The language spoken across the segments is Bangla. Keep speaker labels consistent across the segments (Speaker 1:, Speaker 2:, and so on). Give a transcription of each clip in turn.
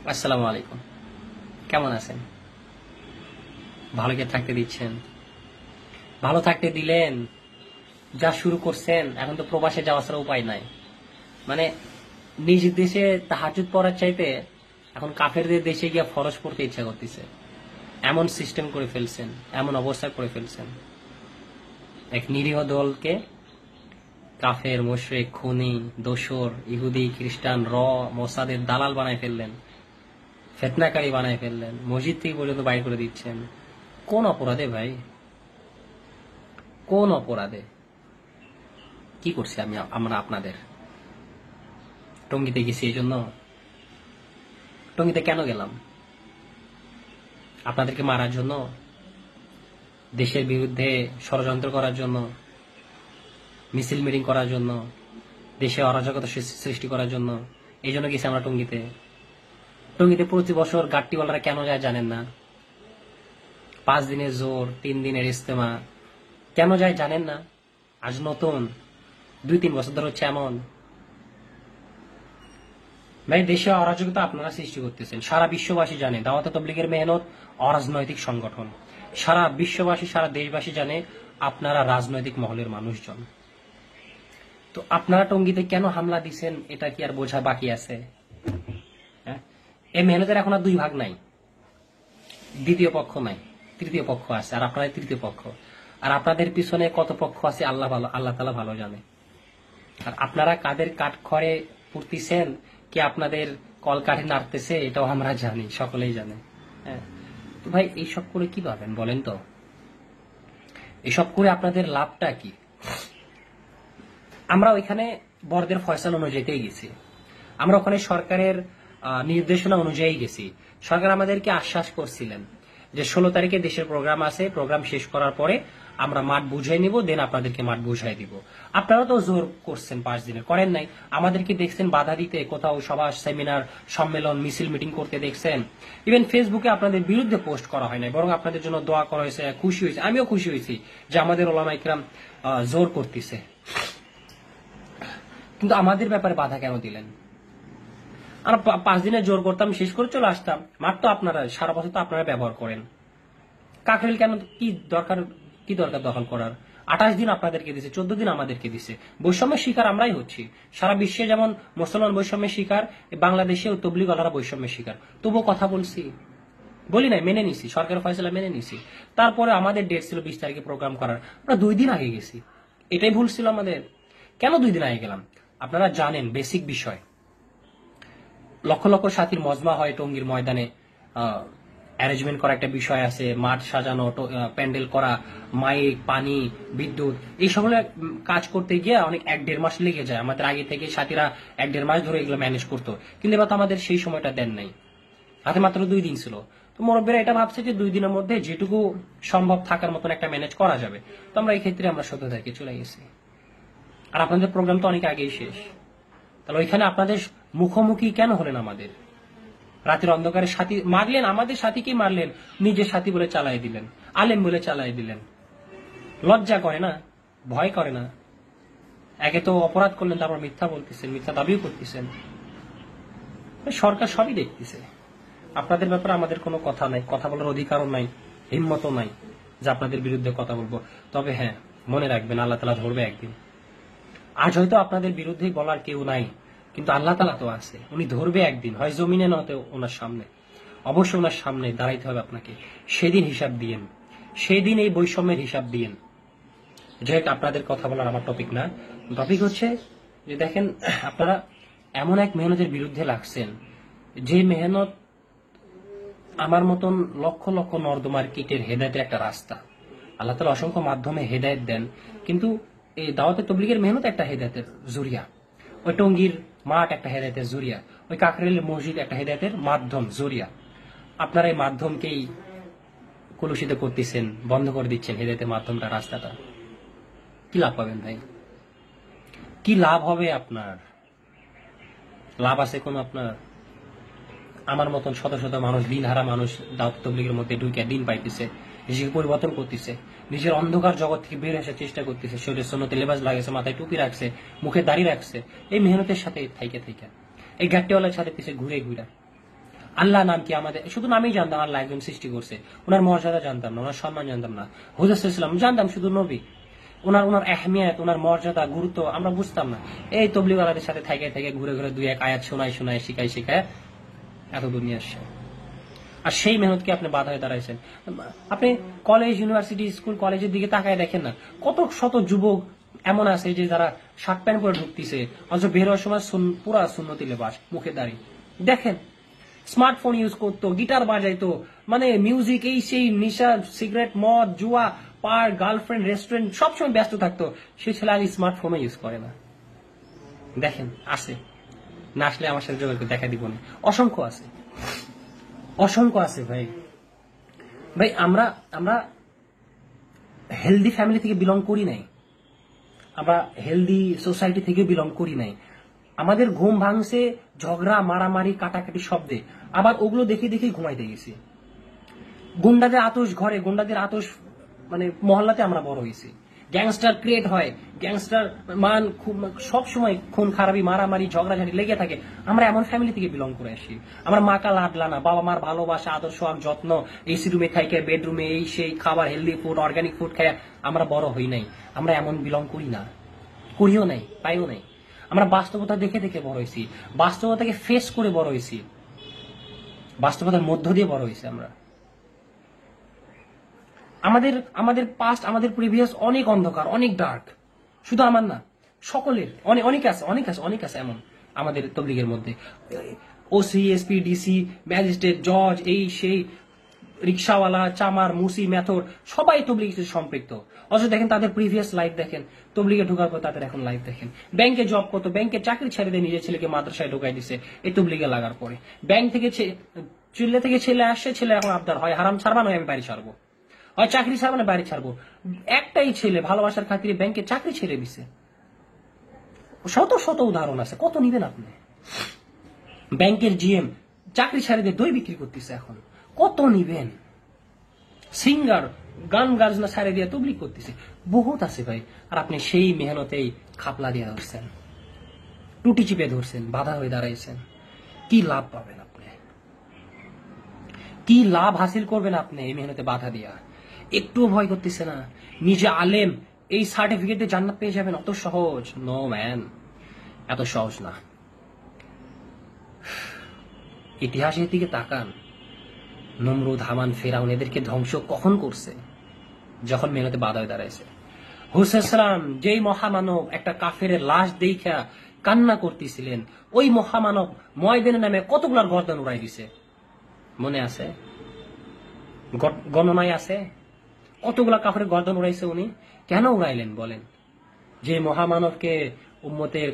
Speaker 1: আসসালামু আলাইকুম। কেমন আছেন? ভালো কে থাকতে দিচ্ছেন? ভালো থাকতে দিলেন? যা শুরু করছেন, এখন তো প্রবাসে যাওয়া ছাড়া উপায় নাই। মানে নিজ দেশে তাহাজ্জুদ পড়ার চাইতে এখন কাফেরদের দেশে গিয়ে ফরজ পড়তে ইচ্ছা করতেছে। এমন সিস্টেম করে ফেলছেন, এমন অবস্থা করে ফেলছেন। এক নিরীহ দলকে কাফের, মুশরিক, খুনি, দোসর, ইহুদি, খ্রিস্টান, মোসাদের দালাল বানায় ফেললেন, ফিতনাকারী বানায় ফেললেন, মসজিদ থেকে পর্যন্ত বাইর করে দিচ্ছেন। কোন অপরাধে ভাই? কোন অপরাধে? কি করছি আমরা আপনাদের? টঙ্গিতে গেছি এই জন্য? টঙ্গিতে কেন গেলাম? আপনাদেরকে মারার জন্য? দেশের বিরুদ্ধে ষড়যন্ত্র করার জন্য? মিছিল মিটিং করার জন্য? দেশে অরাজকতা সৃষ্টি করার জন্য? এই জন্য গেছি আমরা টঙ্গিতে। টঙ্গিতে প্রতি বছর গাট্টিওয়ালারা কেন যায় জানেন না? 5 দিনের জোর, 3 দিনের ইস্তেমা কেন যায় জানেন না? আজ নতুন 2-3 বছর ধরে হচ্ছে এমন। ভাই, দেশে অরাজকতা আপনারা সৃষ্টি করতেছেন। সারা বিশ্ববাসী জানে দাওয়াতে তাবলীগের মেহনত অরাজনৈতিক সংগঠন। সারা বিশ্ববাসী, সারা দেশবাসী জানে আপনারা রাজনৈতিক মহলের মানুষজন। তো আপনারা টঙ্গিতে কেন হামলা দিচ্ছেন, এটা কি আর বোঝা বাকি আছে? হ্যাঁ, এই মেহনতের এখন আর 2 ভাগ নাই, দ্বিতীয় পক্ষ নাই, তৃতীয় পক্ষ আছে, আর আপনাদের তৃতীয় পক্ষ। আর আপনাদের পিছনে কত পক্ষ আছে আল্লাহ তাআলা ভালো জানে। আর আপনারা কাদের কাঠ খড়ে পুড়তেছেন, কি আপনাদের কল কাঠে নাড়তেছে, এটাও আমরা জানি, সকলেই জানে। হ্যাঁ, তো ভাই এইসব করে কি পাবেন বলেন তো? এসব করে আপনাদের লাভটা কি? আমরা ওইখানে বড়দের ফয়সালা অনুযায়ীতেই গেছি। আমরা ওখানে সরকারের নির্দেশনা অনুযায়ী গেছি। সরকার আমাদেরকে আশ্বাস করছিলেন যে 16 তারিখে দেশের প্রোগ্রাম আছে, প্রোগ্রাম শেষ করার পরে আমরা মাঠ বুঝাই নিব, দেন আপনাদেরকে মাঠ বুঝাই দিব। আপনারা তো জোর করছেন 5 দিনের, করেন নাই। আমাদেরকে দেখছেন বাধা দিতে, কোথাও সভা, সেমিনার, সম্মেলন, মিছিল, মিটিং করতে দেখছেন। ইভেন ফেসবুকে আপনাদের বিরুদ্ধে পোস্ট করা হয় নাই, বরং আপনাদের জন্য দোয়া করা হয়েছে, খুশি হয়েছে। আমিও খুশি হয়েছি যে আমাদের ওলামা ইকরাম জোর করতেছে। কিন্তু আমাদের ব্যাপারে বাধা কেন দিলেন? আমরা 5 দিনের জোর করতাম, শেষ করে চলে আসতাম। মাঠ তো আপনারা সারা বছর তো আপনারা ব্যবহার করেন। কাকরেল কেন? কি দরকার দখল করার? 28 দিন আপনাদেরকে দিছে, 14 দিন আমাদেরকে দিছে। বৈষম্যের শিকার আমরাই হচ্ছি। সারা বিশ্বে যেমন মুসলমান বৈষম্যের শিকার, বাংলাদেশেও তবলিগওয়ালারা বৈষম্যের শিকার। তবুও কথা বলছি, বলি নাই, মেনে নিছি, সরকারের ফয়সালা মেনে নিছি। তারপরে আমাদের ডেট ছিল 20 তারিখে প্রোগ্রাম করার, আমরা 2 দিন আগে গেছি। এটাই ভুল ছিল আমাদের। কেন 2 দিন আগে গেলাম? আপনারা জানেন বেসিক বিষয়, লক্ষ লক্ষ সাথীর মজমা হয় টঙ্গীর ময়দানে। অ্যারেঞ্জমেন্ট করা একটা বিষয় আছে, মাঠ সাজানো, প্যান্ডেল করা, মাইক, পানি, বিদ্যুৎ, এই সকল কাজ করতে গিয়ে অনেক 1-1.5 মাস লেগে যায়। আমাদের আগে থেকে সাথীরা 1-1.5 মাস ধরে এগুলো ম্যানেজ করতো, কিন্তু এবার তো আমাদের সেই সময়টা দেন নাই। হাতে মাত্র 2 দিন ছিল। তো মুরব্বীরা এটা ভাবছে যে 2 দিনের মধ্যে যেটুকু সম্ভব থাকার মতন একটা ম্যানেজ করা যাবে। তো আমরা এই ক্ষেত্রে আমরা 17 তারিখে চলে গেছি। আর আপনাদের প্রোগ্রাম তো অনেক আগেই শেষ। তাহলে ওইখানে আপনাদের মুখোমুখি কেন হলেন? আমাদের রাতের অন্ধকারে সাথী মারলেন, আমাদের সাথীকেই মারলেন, নিজের সাথী বলে চালাই দিলেন, আলেম বলে চালাই দিলেন। লজ্জা করে না? ভয় করে না? একে তো অপরাধ করলেন, তারপর মিথ্যা বলতেছেন, মিথ্যা দাবিও করতেছেন। সরকার সবই দেখতেছে। আপনাদের ব্যাপারে আমাদের কোনো কথা নাই, কথা বলার অধিকারও নাই, হিম্মতও নাই যে আপনাদের বিরুদ্ধে কথা বলবো। তবে হ্যাঁ, মনে রাখবেন, আল্লাহ তাআলা ধরবে একদিন। আজ হয়তো আপনাদের বিরুদ্ধে বলার কেউ নাই, কিন্তু আল্লাহ তাআলা তো আছে, উনি ধরবে একদিন, হয় জমিনে নয়তো ওনার সামনে। অবশ্যই ওনার সামনে দাঁড়াইতে হবে আপনাকে। সেদিন হিসাব দিয়েন, সেদিন এই বৈষম্যের হিসাব দিয়েন। যেহেতু আপনাদের কথা বলার আমার টপিক না, টপিক হচ্ছে যে দেখেন, আপনারা এমন এক মেহনতের বিরুদ্ধে লাগছেন, যে মেহনত আমার মতন লক্ষ লক্ষ নর্দমার কীটের হেদায়েতের একটা রাস্তা। আল্লাহ তাআলা অসংখ্য মাধ্যমে হেদায়েত দেন, কিন্তু এই দাওয়াতে তাবলীগের মেহনত একটা হেদায়েতের জরিয়া। ওই টঙ্গীর মাঠ একটা হেদায়েতের জরিয়া, ওই কাকরাইলের মসজিদ একটা হেদায়েতের মাধ্যম, জরিয়া। আপনারা এই মাধ্যমকেই কলুষিত করতেছেন, বন্ধ করে দিচ্ছেন হেদায়েতের মাধ্যমটা, রাস্তাটা। কি লাভ পাবেন ভাই? কি লাভ হবে আপনার? লাভ আছে কোন আপনার? আমার মতন শত শত মানুষ, দিনহারা মানুষ দাওয়াত তাবলীগের মধ্যে ঢুকে দিন পাইতেছে, নিজেকে পরিবর্তন করতেছে, নিজের অন্ধকার জগৎ থেকে বের আসার চেষ্টা করতেছে। শরীরে সুন্নতের লেবাস লাগাইছে, মাথায় টুপি রাখছে, মুখে দাড়ি রাখছে, এই মেহনতের সাথে থাইকে থাইকা, এই গাট্টিওয়ালার সাথে পিছিয়ে ঘুরে ঘুরে। আল্লাহ নাম কি আমাদের শুধু নামেই জানতাম, আল্লাহ একজন সৃষ্টি করছে, ওনার মর্যাদা জানতাম না, ওনার সম্মান জানতাম না। হুজুর ইসলাম জানতাম শুধু নবী, ওনার ওনার আহমিয়ত, ওনার মর্যাদা, গুরুত্ব আমরা বুঝতাম না। এই তবলিগওয়ালাদের সাথে থেকে থেকে ঘুরে ঘুরে দুই এক আয়াত শোনায় শোনায় শিখায় শিখায় এত দুনিয়া আসছে। আর সেই মেহনতকে আপনি বাধা হয়ে দাঁড়াইছেন। আপনি কলেজ, ইউনিভার্সিটি, স্কুল, কলেজের দিকে তাকায় দেখেন না, কত শত যুবক এমন আছে যে যারা শার্ট প্যান্ট পরে ঢুকতেছে, অথচ বের হওয়ার সময় পুরা সুন্নতি লেবাস, মুখে দাঁড়িয়ে। দেখেন, স্মার্টফোন ইউজ করতো, গিটার বাজাইতো, মানে মিউজিক, এই সেই, নিশা, সিগারেট, মদ, জুয়া, পার্ক, গার্লফ্রেন্ড, রেস্টুরেন্ট, সবসময় ব্যস্ত থাকতো। সে ছেলে আজ স্মার্টফোনও ইউজ করে না। দেখেন, আছে না, আসলে আমার সাথে যোগাযোগ দেখা দিব না, অসংখ্য আছে, অসংখ্য আছে ভাই। ভাই আমরা আমরা হেলদি ফ্যামিলি থেকে বিলং করি নাই, আমরা হেলদি সোসাইটি থেকে বিলং করি নাই। আমাদের ঘুম ভাঙছে ঝগড়া, মারামারি, কাটাকাটি শব্দে, আবার ওগুলো দেখে দেখে ঘুমাইতে গেছি। গুন্ডাদের আতস ঘরে, গুন্ডাদের আতস মানে মহল্লাতে আমরা বড় হয়েছি। গ্যাংস্টার ক্রিয়েট হয়, গ্যাংস্টার মান সব সময় খুন খারাপি, মারামারি, ঝগড়াঝাড়ি লেগে থাকে। আমরা এমন ফ্যামিলি থেকে বিলং করে আসি। আমরা মাকা লাডলা না, বাবা মার ভালোবাসা, আদর্শ, যত্ন, এসি রুমে খাইকে, বেডরুমে এই সেই খাবার, হেলদি ফুড, অর্গানিক ফুড খাই আমরা বড় হই নাই। আমরা এমন বিলং করি না, করিও নাই, পাইও নাই। আমরা বাস্তবতা দেখে দেখে বড় হয়েছি, বাস্তবতাকে ফেস করে বড় হয়েছি, বাস্তবতার মধ্য দিয়ে বড় হয়েছি আমরা। আমাদের আমাদের পাস্ট, আমাদের প্রিভিয়াস অনেক অন্ধকার, অনেক ডার্ক। শুধু আমার না, সকলের অনেক আছে, অনেক আছে, অনেক আছে এমন আমাদের তবলিগের মধ্যে। ওসি, এসপি, ডিসি, ম্যাজিস্ট্রেট, জজ, এই সেই, রিক্সাওয়ালা, চামার, মুসি, মেথর, সবাই তবলিগের সাথে সম্পৃক্ত। অথচ দেখেন তাদের প্রিভিয়াস লাইফ দেখেন, তবলিগে ঢোকার পর তাদের এখন লাইফ দেখেন। ব্যাংকে জব করতো, ব্যাংকে চাকরি ছেড়ে দিয়ে নিজের ছেলেকে মাদ্রাসায় ঢোকাই দিছে এই তবলিগে লাগার পরে। ব্যাংক থেকে চুল্লে থেকে ছেলে আসছে, ছেলে এখন আবদার হয় হারাম ছাড়বা নয় আমি বাড়ি ছাড়বো, হয় চাকরি ছাড়বো না বাড়ি ছাড়বো। একটাই ছেলে ভালোবাসার খাতিরে ব্যাংকে চাকরি ছেড়ে দিছে। শত শত উদাহরণ আছে, কত নিবেন আপনি? ব্যাংকের জিএম চাকরি ছেড়ে দিয়ে দই বিক্রি করতেছে এখন, কত নিবেন? সিঙ্গার গান গার্জনা ছেড়ে দিয়ে তবলিগ করতেছে, বহুত আছে ভাই। আর আপনি সেই মেহনতেই খাপলা দিয়ে ধরছেন, টুটি চিপে ধরছেন, বাধা হয়ে দাঁড়াইছেন। কি লাভ পাবেন আপনি? কি লাভ হাসিল করবেন আপনি এই মেহনতে বাধা দিয়া? একটুও ভয় করতেছে না নিজে আলেম, এই সার্টিফিকেটে জান্নাত পেয়ে যাবেন, অত সহজ? নো ম্যান, এত সহজ না। ইতিহাসের দিকে তাকান, নমরুদ, হামান, ফেরাউন এদেরকে ধ্বংস কখন করছে? যখন মেহনতে বাধা হয়ে দাঁড়াইছে। হুসাইন সালাম যেই মহামানব একটা কাফের লাশ দেখা কান্না করতেছিলেন, ওই মহামানব ময়দানের নামে কতগুলার গর্দান উড়াই দিছে, মনে আছে? গণনায় আছে কতগুলা কাফের গর্দান উড়াইছে উনি। কেন উড়াইলেন বলেন? যে মহামানবকে উম্মতের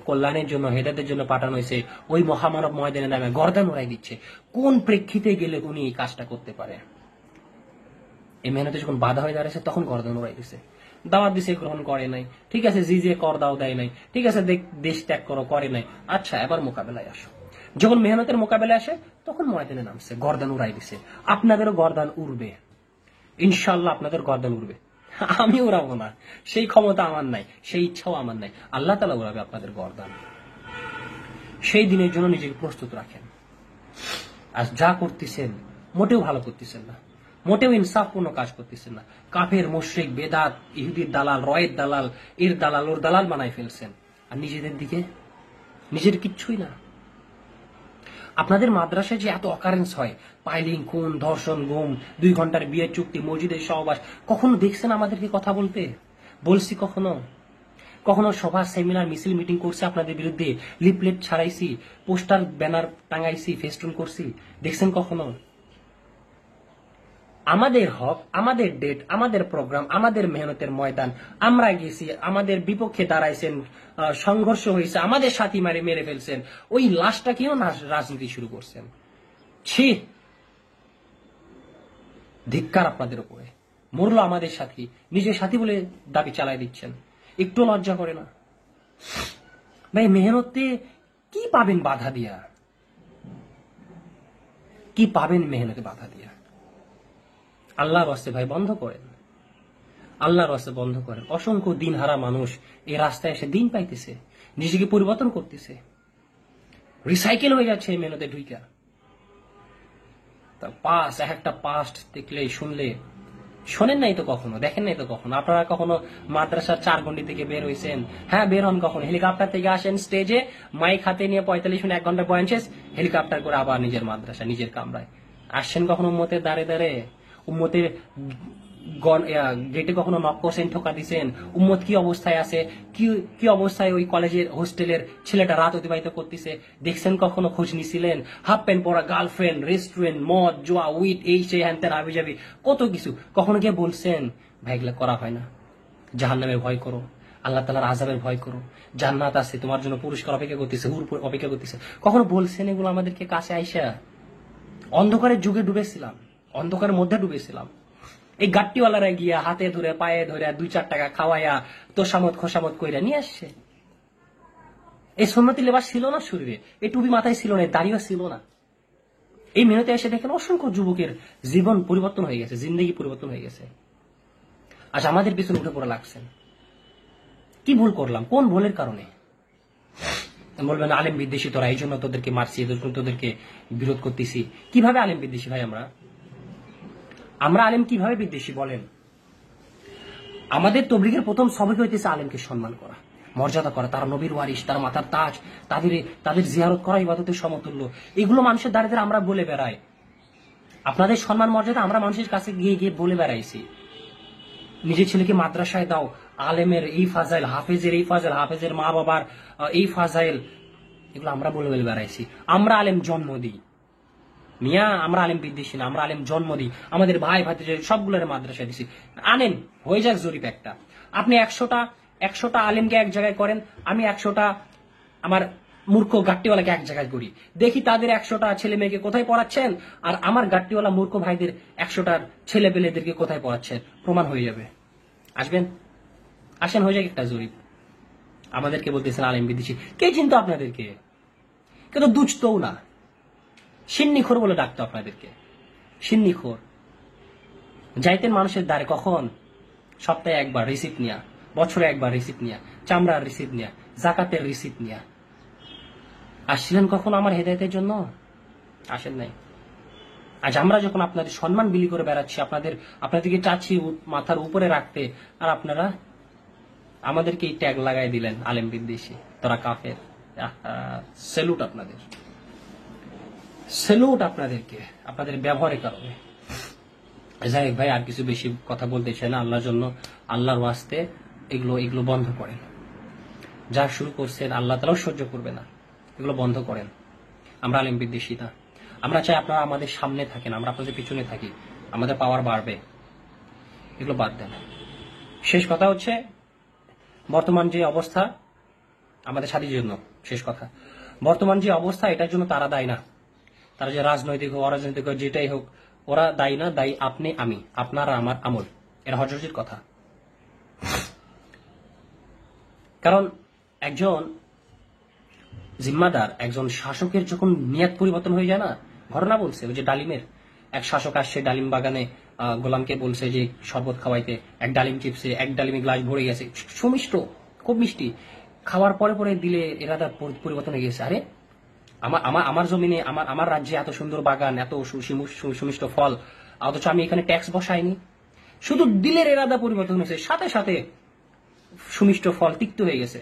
Speaker 1: কল্যাণের জন্য, হেদায়েতের জন্য পাঠানো হয়েছে, ওই মহামানব ময়দানের নামে গর্দান উড়াই দিচ্ছে। কোন প্রেক্ষিতে গেলে উনি এই কাজটা করতে পারে? এই মেহনতে যখন বাধা হয়ে দাঁড়িয়েছে তখন গর্দান উড়াই দিছে। দাওয়াত দিছে, গ্রহণ করে নাই, ঠিক আছে, যে কর দাও দেয় নাই, ঠিক আছে, দেশ ত্যাগ করো, করে নাই, আচ্ছা এবার মোকাবেলায় আসো। যখন মেহনতের মোকাবেলায় আসে তখন ময়দানে নামছে, গর্দান উড়াই দিছে। আপনাদেরও গর্দান উড়বে ইনশাল্লাহ, আপনাদের গর্দান উড়বে। আমি উড়াবো না, সেই ক্ষমতা আমার নাই, সেই ইচ্ছাও আমার নাই। আল্লাহ তাআলা উড়াবে আপনাদের গর্দান। সেই দিনের জন্য নিজেকে প্রস্তুত রাখেন। আর যা করতেছেন মোটেও ভালো করতেছেন না, মোটেও ইনসাফপূর্ণ কাজ করতেছেন না। কাফের, মুশরিক, বেদাত, ইহুদির দালাল, রয়ের দালাল, এর দালাল, ওর দালাল বানাই ফেলছেন। আর নিজেদের দিকে নিজের কিচ্ছুই না। আপনাদের মাদ্রাসায় যে এত অকারেন্স হয়, পাইলিং, খুন, ধর্ষণ, গুম, 2 ঘন্টার বিয়ের চুক্তি, মসজিদের সহবাস, কখনো দেখছেন আমাদেরকে কথা বলতে? বলছি কখনো? কখনো সভা, সেমিনার, মিছিল, মিটিং করছে আপনাদের বিরুদ্ধে, লিফলেট ছাড়াইছি, পোস্টার, ব্যানার টাঙাইছি, ফেস্টুন করছি, দেখছেন কখনো? আমাদের হক, আমাদের ডেট, আমাদের প্রোগ্রাম, আমাদের মেহনতের ময়দান, আমরা গেছি, আমাদের বিপক্ষে দাঁড়াইছেন, সংঘর্ষ হয়েছে, আমাদের সাথী মেরে ফেলছেন, ওই লাশটা কেউ না রাজনীতি শুরু করছেন। ছি, ধিক্কার আপনাদের উপরে। মরলো আমাদের সাথী, নিজের সাথী বলে দাবি চালাই দিচ্ছেন, একটু লজ্জা করে না? ভাই মেহনতে কি পাবেন বাধা দিয়া? কি পাবেন মেহনতে বাধা দিয়া? আল্লাহর রাস্তায় ভাই বন্ধ করেন, আল্লাহর রাস্তায় বন্ধ করেন। অসংখ্য দিনহারা মানুষ এই রাস্তায় এসে দিন পাইতেছে, নিজেকে পরিবর্তন করতেছে, রিসাইকেল হয়ে যাচ্ছে এই মেহনতে ঢুইকা। পাস এক একটা পাস্ট দেখলে শুনলে শোনেন নাই তো কখনো, দেখেন নাই তো কখনো। আপনারা কখনো মাদ্রাসার 4 গন্ডি থেকে বের হয়েছেন? হ্যাঁ, বের হন কখনো, হেলিকপ্টার থেকে আসেন স্টেজে, মাইক হাতে নিয়ে 45 মিনিট 1 ঘন্টা বয়ান শেষ, হেলিকপ্টার করে আবার নিজের মাদ্রাসা নিজের কামরায় আসছেন। কখনো উম্মতের দাঁড়ে দাঁড়ে উম্মতের গেটে কখনো নক করছেন, ঠোকা দিছেন? উম্মত কি অবস্থায় আছে, কি অবস্থায় ওই কলেজের হোস্টেলের ছেলেটা রাত অতিবাহিত করতেছে দেখছেন? কখনো খোঁজ নিছিলেন? হাফ প্যান্ট পরা গার্লফ্রেন্ড, রেস্টুরেন্ট, মদ, জোয়া, উইট, এই সেই হ্যান ত্যান হাবি যাবি কত কিছু, কখনো গিয়ে বলছেন ভাই এগুলা করা হয় না, জাহান্নামের ভয় করো, আল্লাহ তাআলার আযাবের ভয় করো, জান্নাত আছে তোমার জন্য, পুরস্কার অপেক্ষা করতেছে, হুর অপেক্ষা করতেছে? কখনো বলছেন এগুলো আমাদেরকে? কাছে আইসা অন্ধকারের যুগে ডুবেছিলাম, অন্ধকারের মধ্যে ডুবেছিলাম। এই গাট্টিওয়ালারা গিয়া হাতে ধরে পায়ে ধরে 2-4 টাকা খাওয়াইয়া তোষামত খোসামত কইরা নিয়ে আসছে। এই সুন্নতি লেবাস ছিল না শরীরে, এই টুপি মাথায় ছিল না, দাড়িও ছিল না। এই মেহনতে এসে দেখেন অসংখ্য যুবকের জীবন পরিবর্তন হয়ে গেছে, জিন্দগি পরিবর্তন হয়ে গেছে। আজ আমাদের পিছনে উঠে পড়ে লাগছেন। কি ভুল করলাম? কোন ভুলের কারণে? বলবেন আলেম বিদ্বেষী তোরা, এই জন্য তোদেরকে মারছি, তোদেরকে বিরোধ করতেছি। কিভাবে আলেম বিদ্বেষী ভাই? আমরা আলেম কিভাবে বিদ্বেষী বলেন? আমাদের তবলিগের প্রথম সবক হইতেছে আলেমকে সম্মান করা, মর্যাদা করা, তারা নবীর ওয়ারিস, তার মাথার তাজ, তাদের জিয়ারত করা ইবাদতের সমতুল্য। এগুলো মানুষের দ্বারা আমরা বলে বেড়াই। আপনাদের সম্মান মর্যাদা আমরা মানুষের কাছে গিয়ে গিয়ে বলে বেড়াইছি। নিজের ছেলেকে মাদ্রাসায় দাও, আলেমের এই ফাজাইল, হাফেজের এই ফাজাইল, হাফেজের মা বাবার এই ফাজাইল, এগুলো আমরা বলে বলে বেড়াইছি। আমরা আলেম জন্ম দিই মিয়া, আমরা আলেম বিদ্বেষী না, আমরা আলেম জন্ম দিই। আমাদের ভাই ভাতিজা সবগুলোর মাদ্রাসায় দিছি। আনেন, হয়ে যাক জরিপ একটা। আপনি 100টা আলেমকে এক জায়গায় করেন, আমি 100টা আমার মূর্খ গাট্টিওয়ালাকে এক জায়গায় করি, দেখি তাদের 100টা ছেলে মেয়েকে কোথায় পড়াচ্ছেন, আর আমার গাট্টিওয়ালা মূর্খ ভাইদের 100টার ছেলে পেলেদেরকে কোথায় পড়াচ্ছেন। প্রমাণ হয়ে যাবে। আসবেন, আসেন, হয়ে যাক একটা জরিপ। আমাদেরকে বলতেছেন আলেম বিদ্বেষী। কে চিনতো আপনাদেরকে? কিন্তু দুচতও না, সিন্নিখোর বলে ডাকতো আপনাদেরকে, সিন্নিখোর। যাইতেন মানুষের দ্বারে কখন? সপ্তাহে একবার রিসিপ্ট নিয়া, বছরে একবার রিসিপ্ট নিয়া, চামড়ার রিসিপ্ট নিয়া, জাকাতের রিসিপ্ট নিয়া। আসছিলেন কখন আমার হেদায়েতের জন্য? আসেন নাই। আজ আমরা যখন আপনাদের সম্মান বিলি করে বেড়াচ্ছি, আপনাদেরকে চাচ্ছি মাথার উপরে রাখতে, আর আপনারা আমাদেরকে এই ট্যাগ লাগাই দিলেন আলেম বিদ্বেষী, তোরা কাফের। স্যালুট আপনাদের, স্যালুট আপনাদেরকে, আপনাদের ব্যবহারের কারণে। যাই হোক ভাই, আর কিছু বেশি কথা বলতে চাই না। আল্লাহর জন্য, আল্লাহর ওয়াস্তে এগুলো বন্ধ করেন। যা শুরু করছেন আল্লাহ তাআলাও সহ্য করবে না, এগুলো বন্ধ করেন। আমরা আলেম বিদ্বেষী না, আমরা চাই আপনারা আমাদের সামনে থাকেন, আমরা আপনাদের পিছনে থাকি, আমাদের পাওয়ার বাড়বে। এগুলো বাদ দেন। শেষ কথা হচ্ছে, বর্তমান যে অবস্থা আমাদের সাথীর জন্য, শেষ কথা, বর্তমান যে অবস্থা এটার জন্য তারা দায়ী না। তারা যে রাজনৈতিক হোক, অরাজনৈতিক হোক, যেটাই হোক, ওরা দায়ী না। দায়ী আপনি, আমি, আপনারা, আমার আমল। এর হযরতের কথা। কারণ একজন জিম্মাদার, একজন শাসকের যখন নিয়ত পরিবর্তন হয়ে যায় না, ঘটনা বলছে ওই যে ডালিমের এক শাসক আসছে ডালিম বাগানে, গোলামকে বলছে যে শরবত খাওয়াইতে, এক ডালিম চিপসে, এক ডালিমে গ্লাস ভরে গেছে, সুমিষ্ট, খুব মিষ্টি। খাওয়ার পরে পরে দিলে এরাদা পরিবর্তন হয়ে গেছে। আরে আমার জমিনে, আমার রাজ্যে এত সুন্দর বাগান, এত সুমিষ্ট ফল, অথচ আমি এখানে ট্যাক্স বসাইনি। শুধু দিলের এরাদা পরিবর্তন হয়েছে, সাথে সাথে সুমিষ্ট ফল তিক্ত হয়ে গেছে।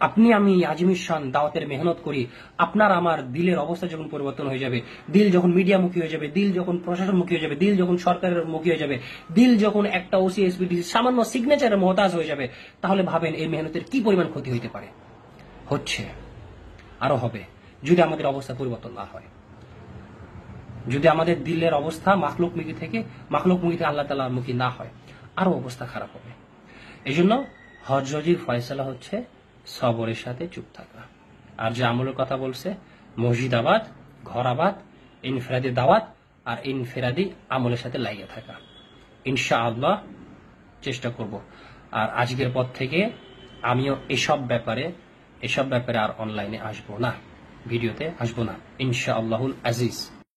Speaker 1: আপনি আমি আজিমির শান দাওয়াতের মেহনত করি, আপনার আমার দিলের অবস্থা যখন পরিবর্তন হয়ে যাবে, দিল যখন মিডিয়ামুখী হয়ে যাবে, দিল যখন প্রশাসনমুখী হয়ে যাবে, দিল যখন সরকারের মুখী হয়ে যাবে, দিল যখন একটা ওসি এসপিডিসি সামান্য সিগনেচারের মহতাজ হয়ে যাবে, তাহলে ভাবেন এই মেহনতের কি পরিমাণ ক্ষতি হইতে পারে। হচ্ছে, আরো হবে, যদি আমাদের অবস্থা পরিবর্তন না হয়, যদি আমাদের দিলের অবস্থা মাখলুকমুখী থেকে আল্লাহ তাআলার মুখী না হয়, আরো অবস্থা খারাপ হবে। এই জন্য হজরজির ফয়সালা হচ্ছে সবরের সাথে চুপ থাকা। আর যে আমলের কথা বলছে, মসজিদ আবাদ, ঘর আবাদ, ইনফিরাদি দাওয়াত আর ইনফিরাদি আমলের সাথে লাগিয়ে থাকা। ইনশাআল্লাহ চেষ্টা করব। আর আজকের পর থেকে আমিও এসব ব্যাপারে আর অনলাইনে আসবো না, ভিডিওতে আসবো না, ইনশাআল্লাহুল আজিজ।